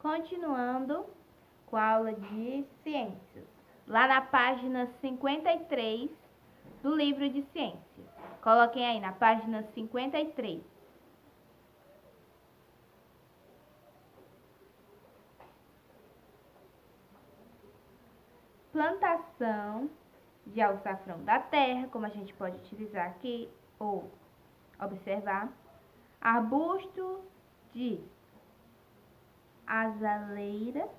Continuando com a aula de ciências, lá na página 53 do livro de ciências. Coloquem aí na página 53. Plantação de alçafrão da terra, como a gente pode utilizar aqui ou observar. Arbusto de azaleias,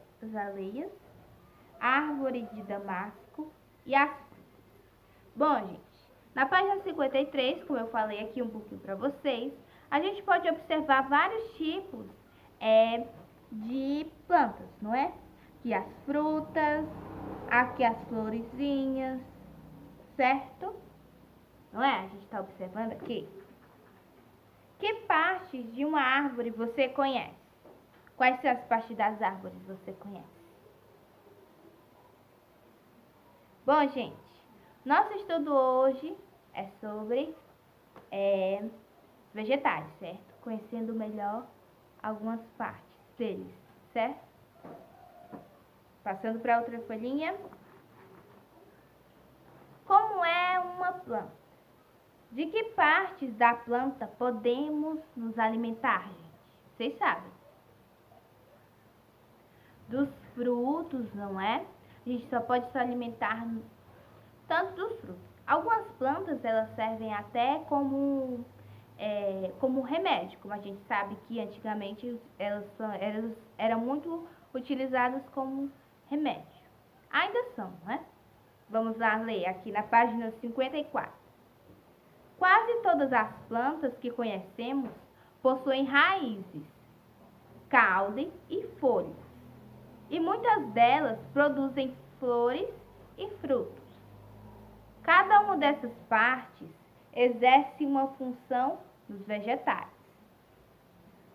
árvore de damasco e as frutas. Bom, gente, na página 53, como eu falei aqui um pouquinho para vocês, a gente pode observar vários tipos de plantas, não é? Aqui as frutas, aqui as florezinhas, certo? Não é? A gente está observando aqui. Que partes de uma árvore você conhece? Quais são as partes das árvores você conhece? Bom, gente, nosso estudo hoje é sobre vegetais, certo? Conhecendo melhor algumas partes deles, certo? Passando para outra folhinha. Como é uma planta? De que partes da planta podemos nos alimentar, gente? Vocês sabem. Dos frutos, não é? A gente só pode se alimentar tanto dos frutos. Algumas plantas, elas servem até como remédio, como a gente sabe que antigamente elas eram muito utilizadas como remédio. Ainda são, não é? Vamos lá ler aqui na página 54. Quase todas as plantas que conhecemos possuem raízes, caule e folhas. E muitas delas produzem flores e frutos. Cada uma dessas partes exerce uma função nos vegetais.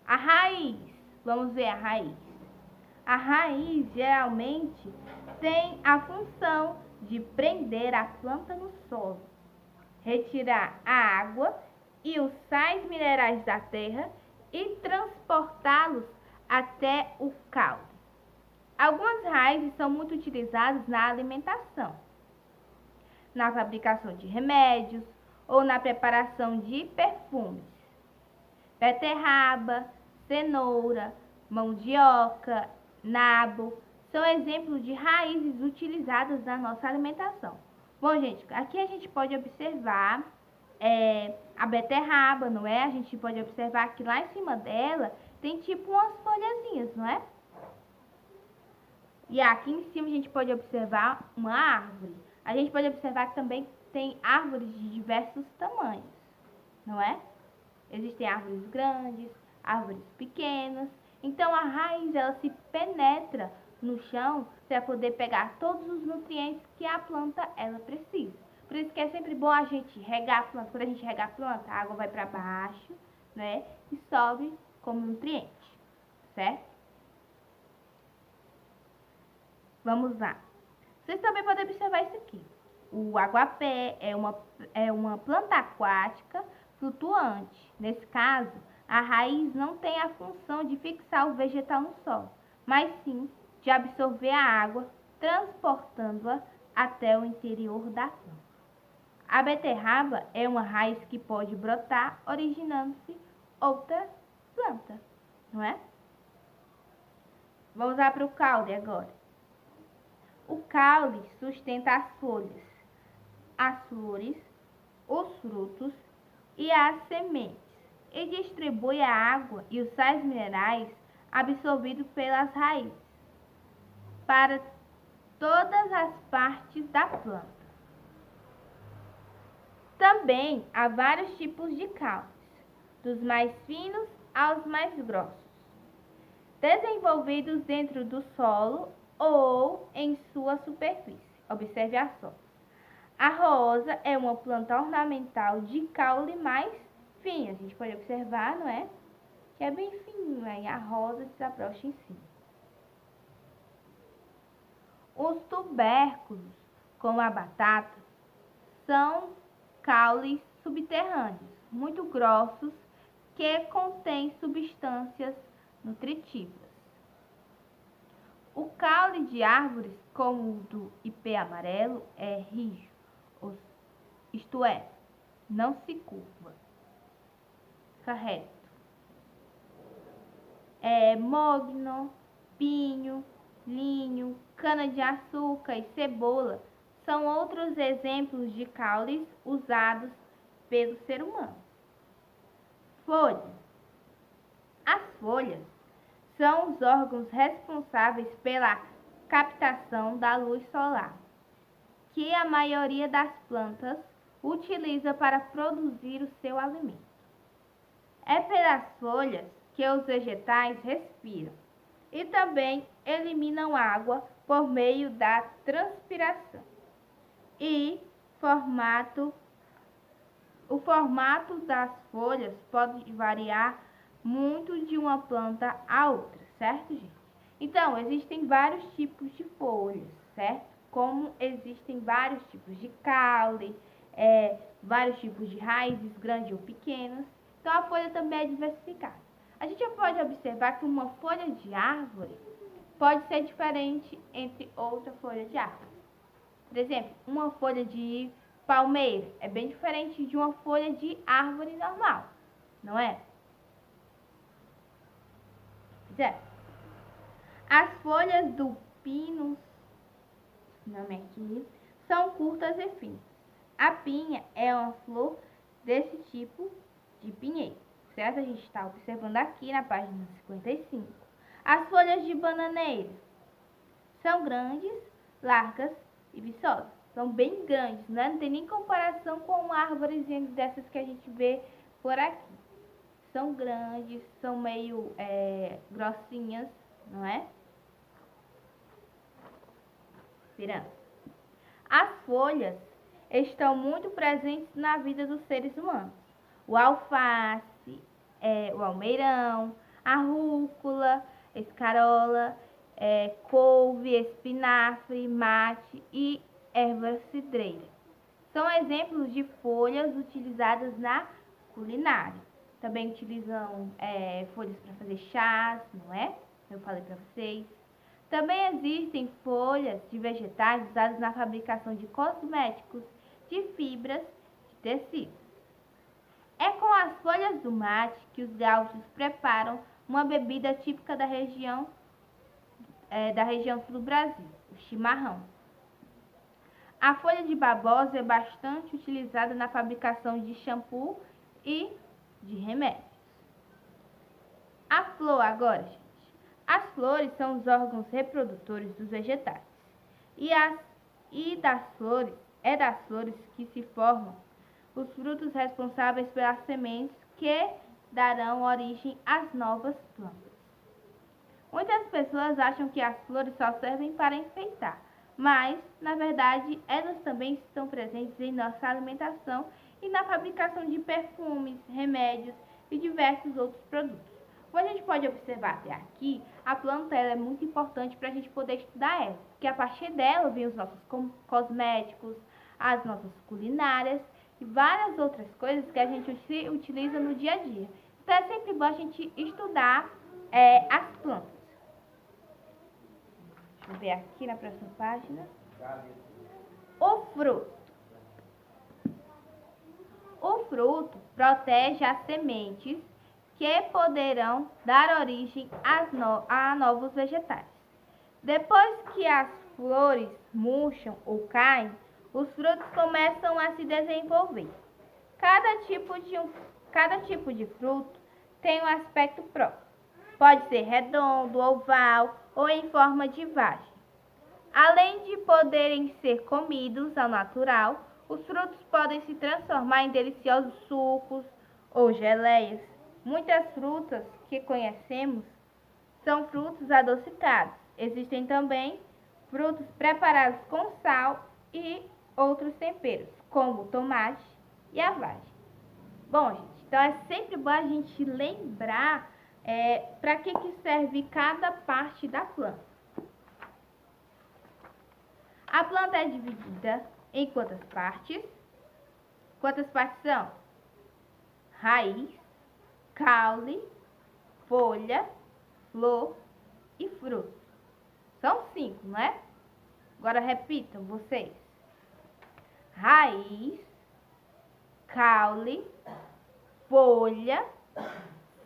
A raiz, vamos ver a raiz. A raiz geralmente tem a função de prender a planta no solo, retirar a água e os sais minerais da terra e transportá-los até o caule. Algumas raízes são muito utilizadas na alimentação, na fabricação de remédios ou na preparação de perfumes. Beterraba, cenoura, mandioca, nabo são exemplos de raízes utilizadas na nossa alimentação. Bom, gente, aqui a gente pode observar a beterraba, não é? A gente pode observar que lá em cima dela tem tipo umas folhazinhas, não é? E aqui em cima a gente pode observar uma árvore. A gente pode observar que também tem árvores de diversos tamanhos, não é? Existem árvores grandes, árvores pequenas. Então a raiz, ela se penetra no chão para poder pegar todos os nutrientes que a planta ela precisa. Por isso que é sempre bom a gente regar a planta. Quando a gente rega a planta, a água vai para baixo, né? E sobe como nutriente, certo? Vamos lá. Vocês também podem observar isso aqui. O aguapé é uma planta aquática flutuante. Nesse caso, a raiz não tem a função de fixar o vegetal no solo, mas sim de absorver a água, transportando-a até o interior da planta. A beterraba é uma raiz que pode brotar, originando-se outra planta, não é? Vamos lá para o caule agora. O caule sustenta as folhas, as flores, os frutos e as sementes e distribui a água e os sais minerais absorvidos pelas raízes para todas as partes da planta. Também há vários tipos de caules, dos mais finos aos mais grossos, desenvolvidos dentro do solo ou em sua superfície. Observe a só. A rosa é uma planta ornamental de caule mais fino. A gente pode observar, não é? Que é bem fininho, aí a rosa desabrocha em cima. Os tubérculos, como a batata, são caules subterrâneos, muito grossos, que contêm substâncias nutritivas. O caule de árvores, como o do ipê amarelo, é rígido, isto é, não se curva, fica reto. Mogno, pinho, linho, cana-de-açúcar e cebola são outros exemplos de caules usados pelo ser humano. Folhas. As folhas são os órgãos responsáveis pela captação da luz solar, que a maioria das plantas utiliza para produzir o seu alimento. É pelas folhas que os vegetais respiram e também eliminam água por meio da transpiração. E o formato das folhas pode variar muito de uma planta a outra, certo, gente? Então, existem vários tipos de folhas, certo? Como existem vários tipos de caule, vários tipos de raízes, grandes ou pequenas. Então, a folha também é diversificada. A gente já pode observar que uma folha de árvore pode ser diferente entre outra folha de árvore. Por exemplo, uma folha de palmeira é bem diferente de uma folha de árvore normal, não é? As folhas do pinus, nome aqui, são curtas e finas. A pinha é uma flor desse tipo de pinheiro, certo? A gente está observando aqui na página 55. As folhas de bananeira são grandes, largas e viçosas. São bem grandes, né? Não tem nem comparação com uma árvorezinha dessas que a gente vê por aqui. São grandes, são meio grossinhas, não é? As folhas estão muito presentes na vida dos seres humanos. O alface, o almeirão, a rúcula, escarola, couve, espinafre, mate e erva cidreira. São exemplos de folhas utilizadas na culinária. Também utilizam folhas para fazer chás, não é? Eu falei para vocês. Também existem folhas de vegetais usadas na fabricação de cosméticos, de fibras, de tecidos. É com as folhas do mate que os gaúchos preparam uma bebida típica da região sul do Brasil, o chimarrão. A folha de babosa é bastante utilizada na fabricação de shampoo e de remédios. A flor agora, gente. As flores são os órgãos reprodutores dos vegetais. É das flores que se formam os frutos responsáveis pelas sementes que darão origem às novas plantas. Muitas pessoas acham que as flores só servem para enfeitar, mas, na verdade, elas também estão presentes em nossa alimentação e na fabricação de perfumes, remédios e diversos outros produtos. Como a gente pode observar até aqui, a planta ela é muito importante para a gente poder estudar ela, porque a partir dela vem os nossos cosméticos, as nossas culinárias e várias outras coisas que a gente utiliza no dia a dia. Então é sempre bom a gente estudar as plantas. Deixa eu ver aqui na próxima página. O fruto. O fruto protege as sementes que poderão dar origem a novos vegetais. Depois que as flores murcham ou caem, os frutos começam a se desenvolver. Cada tipo de fruto tem um aspecto próprio. Pode ser redondo, oval ou em forma de vagem. Além de poderem ser comidos ao natural, os frutos podem se transformar em deliciosos sucos ou geleias. Muitas frutas que conhecemos são frutos adocicados. Existem também frutos preparados com sal e outros temperos, como o tomate e a vagem. Bom, gente, então é sempre bom a gente lembrar para que serve cada parte da planta. A planta é dividida em quantas partes? Quantas partes são? Raiz, caule, folha, flor e fruto. São 5, não é? Agora repitam vocês. Raiz, caule, folha,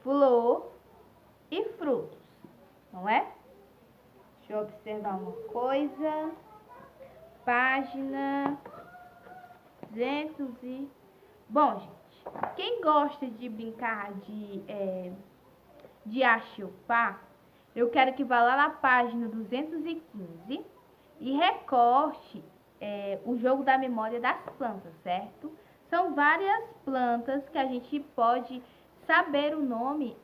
flor e frutos, não é? Deixa eu observar uma coisa. Página 200 e... Bom, gente, quem gosta de brincar de achupar, eu quero que vá lá na página 215 e recorte o jogo da memória das plantas, certo? São várias plantas que a gente pode saber o nome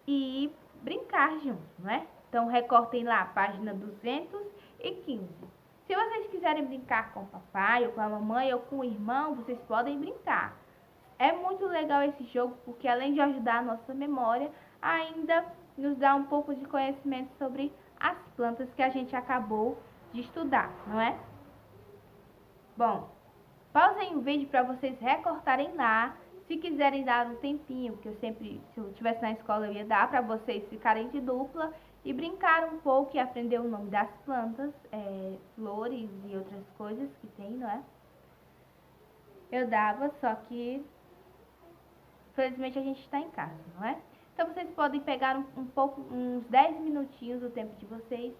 e brincar junto, não é? Então, recortem lá a página 215. Se vocês quiserem brincar com o papai, ou com a mamãe, ou com o irmão, vocês podem brincar. É muito legal esse jogo, porque além de ajudar a nossa memória, ainda nos dá um pouco de conhecimento sobre as plantas que a gente acabou de estudar, não é? Bom, pausem o vídeo para vocês recortarem lá. Se quiserem dar um tempinho, porque se eu estivesse na escola, eu ia dar para vocês ficarem de dupla e brincar um pouco e aprender o nome das plantas, flores e outras coisas que tem, não é? Eu dava, só que felizmente a gente está em casa, não é? Então vocês podem pegar uns 10 minutinhos do tempo de vocês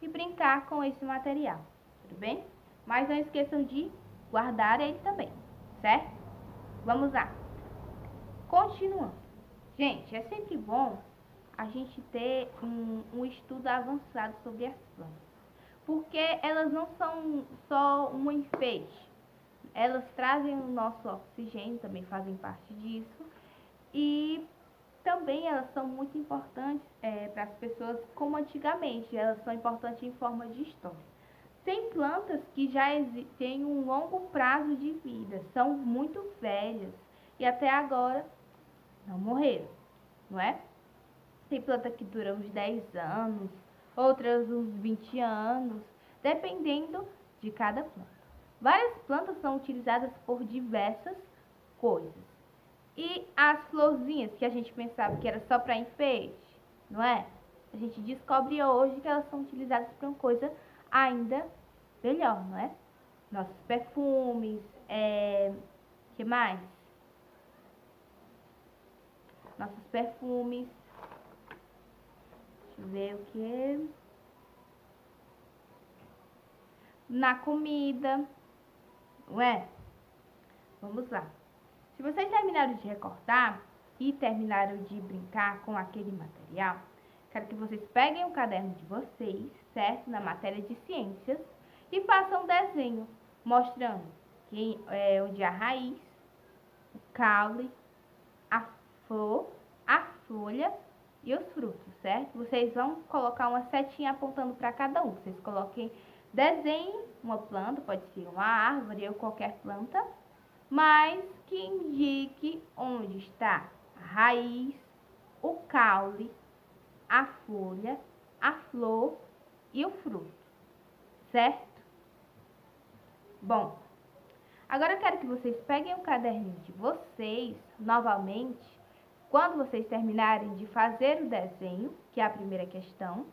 e brincar com esse material, tudo bem? Mas não esqueçam de guardar ele também, certo? Vamos lá. Continuando. Gente, é sempre bom a gente ter um estudo avançado sobre as plantas, porque elas não são só um enfeite, elas trazem o nosso oxigênio, também fazem parte disso, e também elas são muito importantes para as pessoas como antigamente, elas são importantes em forma de história. Tem plantas que já têm um longo prazo de vida, são muito velhas e até agora não morreram, não é? Tem planta que dura uns 10 anos, outras uns 20 anos, dependendo de cada planta. Várias plantas são utilizadas por diversas coisas. E as florzinhas que a gente pensava que era só para enfeite, não é? A gente descobre hoje que elas são utilizadas para uma coisa ainda melhor, não é? Nossos perfumes, que mais? Nossos perfumes. Deixa eu ver o que. Na comida, não é? Vamos lá. Se vocês terminaram de recortar e terminaram de brincar com aquele material, quero que vocês peguem o caderno de vocês, certo? Na matéria de ciências e façam um desenho mostrando onde a raiz, o caule, a flor, a folha e os frutos, certo? Vocês vão colocar uma setinha apontando para cada um. Vocês coloquem, desenhem uma planta, pode ser uma árvore ou qualquer planta, mas que indique onde está a raiz, o caule, a folha, a flor e o fruto, certo? Bom, agora eu quero que vocês peguem o caderninho de vocês, novamente, quando vocês terminarem de fazer o desenho, que é a primeira questão,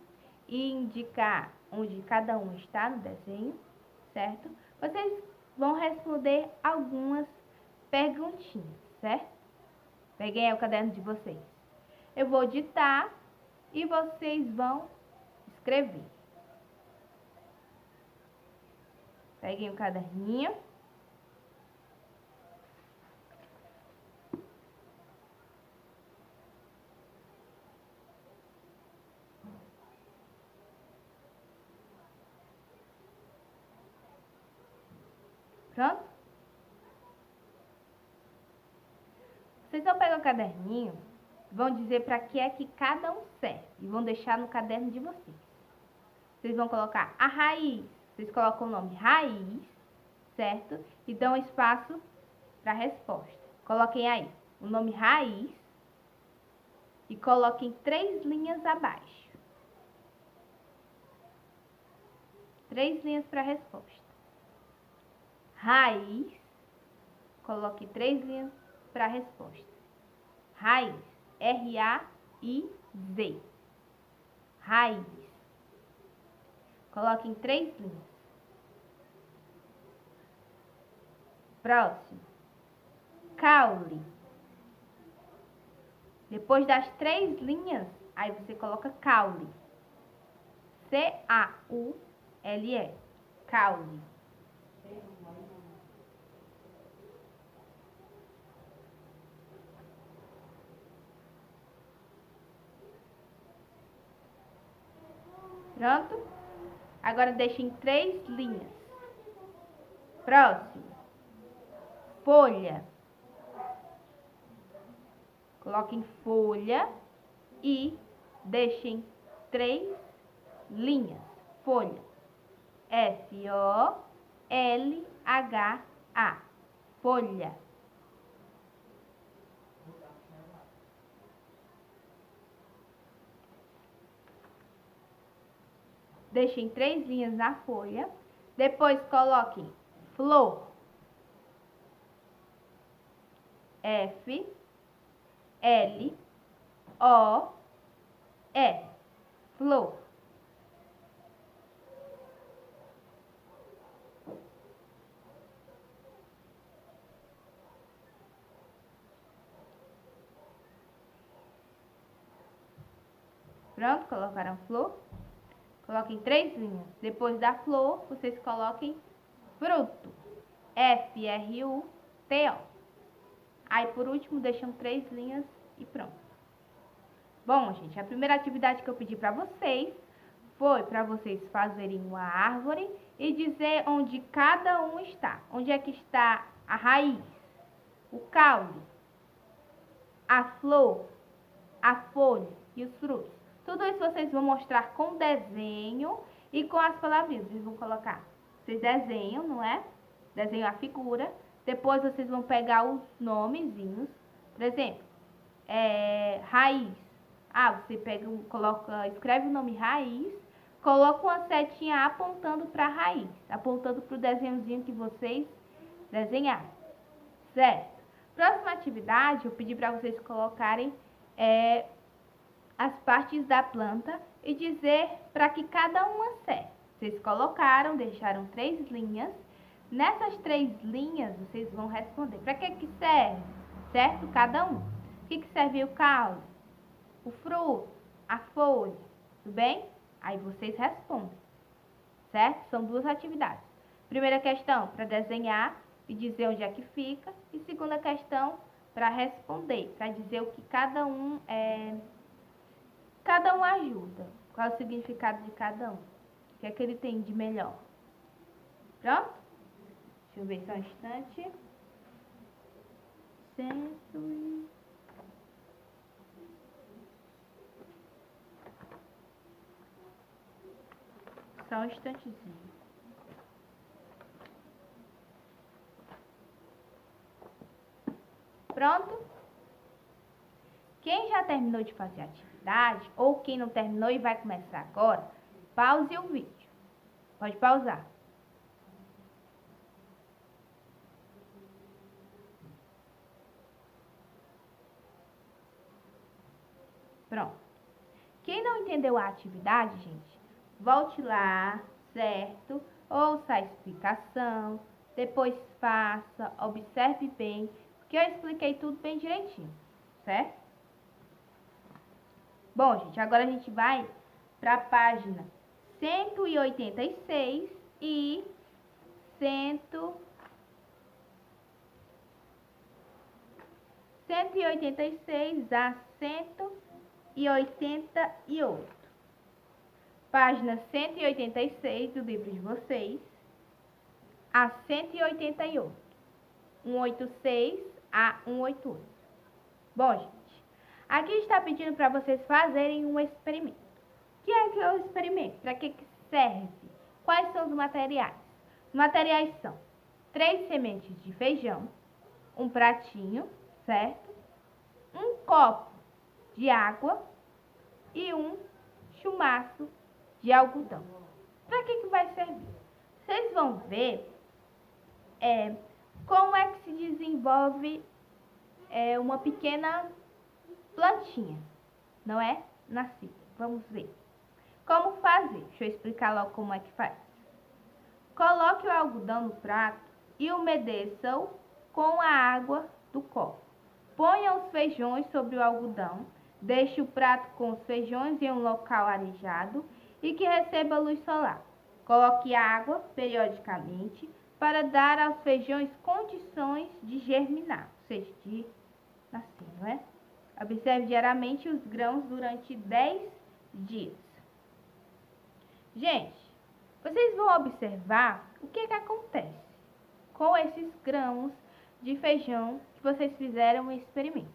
e indicar onde cada um está no desenho, certo? Vocês vão responder algumas perguntinhas, certo? Peguem o caderno de vocês. Eu vou ditar e vocês vão escrever. Peguem o caderninho. Pronto? Vocês vão pegar o caderninho, vão dizer para que é que cada um serve e vão deixar no caderno de vocês. Vocês vão colocar a raiz, vocês colocam o nome raiz, certo? E dão espaço para a resposta. Coloquem aí o nome raiz e coloquem 3 linhas abaixo. 3 linhas para a resposta. Raiz, coloque 3 linhas para a resposta. Raiz, R-A-I-Z. Raiz. Coloquem 3 linhas. Próximo. Caule. Depois das 3 linhas, aí você coloca caule. C-A-U-L-E. Caule. Pronto? Agora deixem 3 linhas. Próximo. Folha. Coloquem folha e deixem 3 linhas. Folha. F-O-L-H-A. Folha. Deixem 3 linhas na folha. Depois coloquem flor. F-L-O-E. Flor. Pronto, colocaram flor. Coloquem 3 linhas. Depois da flor, vocês coloquem fruto. F-R-U-T-O. Aí, por último, deixam 3 linhas e pronto. Bom, gente, a primeira atividade que eu pedi para vocês foi para vocês fazerem uma árvore e dizer onde cada um está. Onde é que está a raiz, o caule, a flor, a folha e os frutos. Tudo isso vocês vão mostrar com desenho e com as palavrinhas. Vocês vão colocar, vocês desenham, não é? Desenham a figura. Depois vocês vão pegar os nomezinhos. Por exemplo, raiz. Ah, você pega, coloca, escreve o nome raiz, coloca uma setinha apontando para a raiz, apontando para o desenhozinho que vocês desenharam. Certo? Próxima atividade, eu pedi para vocês colocarem as partes da planta e dizer para que cada uma serve. Vocês colocaram, deixaram 3 linhas. Nessas 3 linhas, vocês vão responder. Para que serve? Certo? Cada um. O que serve o caule? O fruto? A folha? Tudo bem? Aí vocês respondem. Certo? São 2 atividades. Primeira questão, para desenhar e dizer onde é que fica. E segunda questão, para responder, para dizer o que cada um ajuda. Qual é o significado de cada um? O que é que ele tem de melhor? Pronto? Deixa eu ver só um instante. Só um instantezinho. Pronto? Quem já terminou de fazer a atividade, ou quem não terminou e vai começar agora, pause o vídeo. Pode pausar. Pronto. Quem não entendeu a atividade, gente, volte lá, certo? Ouça a explicação, depois faça, observe bem, porque eu expliquei tudo bem direitinho, certo? Bom, gente, agora a gente vai para a página 186 e 186 a 188. Página 186 do livro de vocês a 188. 186 a 188. Bom, gente, aqui está pedindo para vocês fazerem um experimento. O que é o experimento? Para que serve? Quais são os materiais? Os materiais são 3 sementes de feijão, um pratinho, certo? Um copo de água e um chumaço de algodão. Para que vai servir? Vocês vão ver como é que se desenvolve uma pequena plantinha, não é? Nascida. Vamos ver. Como fazer? Deixa eu explicar logo como é que faz. Coloque o algodão no prato e umedeça-o com a água do copo. Ponha os feijões sobre o algodão. Deixe o prato com os feijões em um local arejado e que receba luz solar. Coloque água periodicamente para dar aos feijões condições de germinar, ou seja, de nascer, não é? Observe diariamente os grãos durante 10 dias. Gente, vocês vão observar o que acontece com esses grãos de feijão que vocês fizeram o experimento.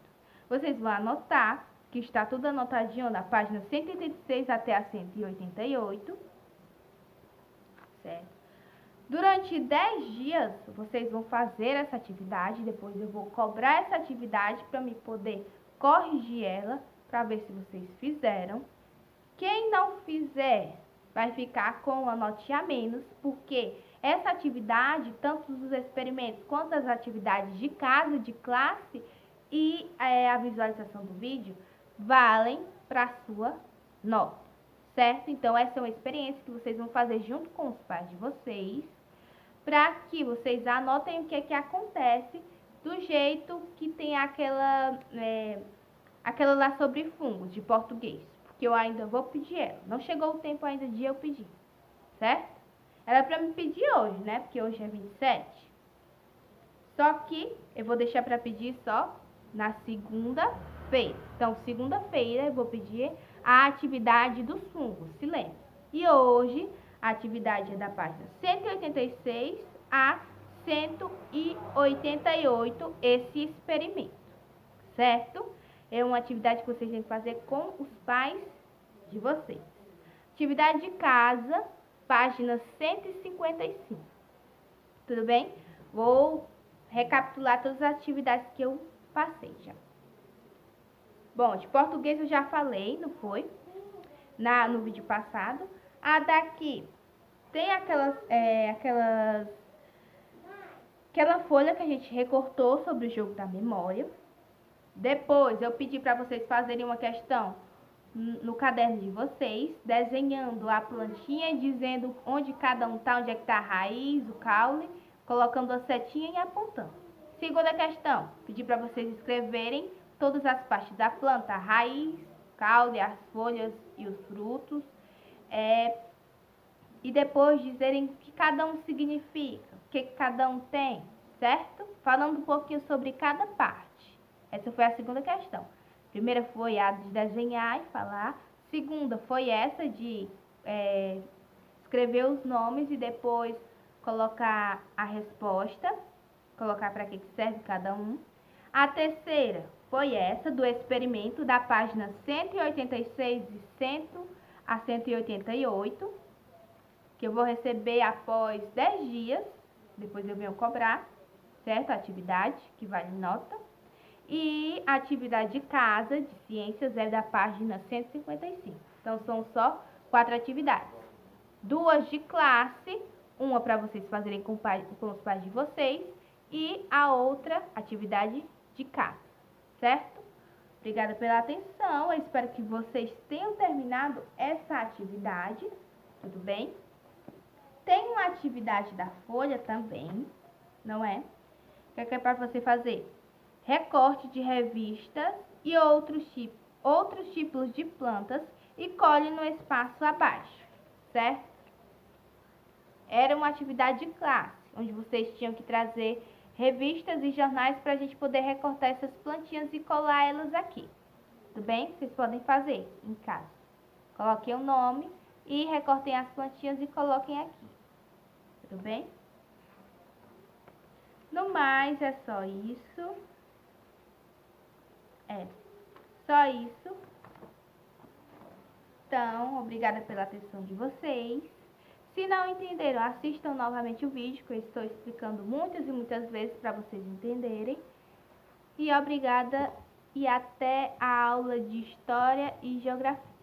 Vocês vão anotar, que está tudo anotadinho na página 186 até a 188, certo? Durante 10 dias, vocês vão fazer essa atividade, depois eu vou cobrar essa atividade para me poder corrigir ela, para ver se vocês fizeram. Quem não fizer, vai ficar com a notinha a menos, porque essa atividade, tanto os experimentos quanto as atividades de casa, de classe e a visualização do vídeo, valem para a sua nota, certo? Então, essa é uma experiência que vocês vão fazer junto com os pais de vocês, para que vocês anotem o que é que acontece, do jeito que tem aquela lá sobre fungos, de português. Porque eu ainda vou pedir ela. Não chegou o tempo ainda de eu pedir, certo? Era para me pedir hoje, né? Porque hoje é 27. Só que eu vou deixar para pedir só na segunda-feira. Então, segunda-feira eu vou pedir a atividade dos fungos, se lembra? E hoje a atividade é da página 186 a 188, esse experimento, certo? É uma atividade que vocês têm que fazer com os pais de vocês. Atividade de casa, página 155. Tudo bem? Vou recapitular todas as atividades que eu passei já. Bom, de português eu já falei, não foi? No vídeo passado. A daqui tem aquela folha que a gente recortou sobre o jogo da memória. Depois eu pedi para vocês fazerem uma questão no caderno de vocês, desenhando a plantinha, dizendo onde cada um tá, onde é que tá a raiz, o caule, colocando a setinha e apontando. Segunda questão, pedi para vocês escreverem todas as partes da planta, a raiz, caule, as folhas e os frutos, e depois dizerem o que cada um significa, o que cada um tem, certo? Falando um pouquinho sobre cada parte. Essa foi a segunda questão. Primeira foi a de desenhar e falar. Segunda foi essa de escrever os nomes e depois colocar a resposta, colocar para que serve cada um. A terceira foi essa do experimento da página 186 e 100 a 188, que eu vou receber após 10 dias, depois eu venho cobrar, certo? A atividade, que vale nota. E a atividade de casa, de ciências, é da página 155. Então, são só 4 atividades. 2 de classe, uma para vocês fazerem com os pais de vocês, e a outra atividade de casa, certo? Obrigada pela atenção, eu espero que vocês tenham terminado essa atividade, tudo bem? Tem uma atividade da folha também, não é? O que é para você fazer? Recorte de revistas e outros tipos de plantas e colhe no espaço abaixo, certo? Era uma atividade de classe, onde vocês tinham que trazer revistas e jornais para a gente poder recortar essas plantinhas e colar elas aqui. Tudo bem? Vocês podem fazer em casa. Coloquem o nome e recortem as plantinhas e coloquem aqui. Tudo bem? No mais, é só isso. Só isso. Então, obrigada pela atenção de vocês. Se não entenderam, assistam novamente o vídeo, que eu estou explicando muitas e muitas vezes para vocês entenderem. E obrigada e até a aula de História e Geografia.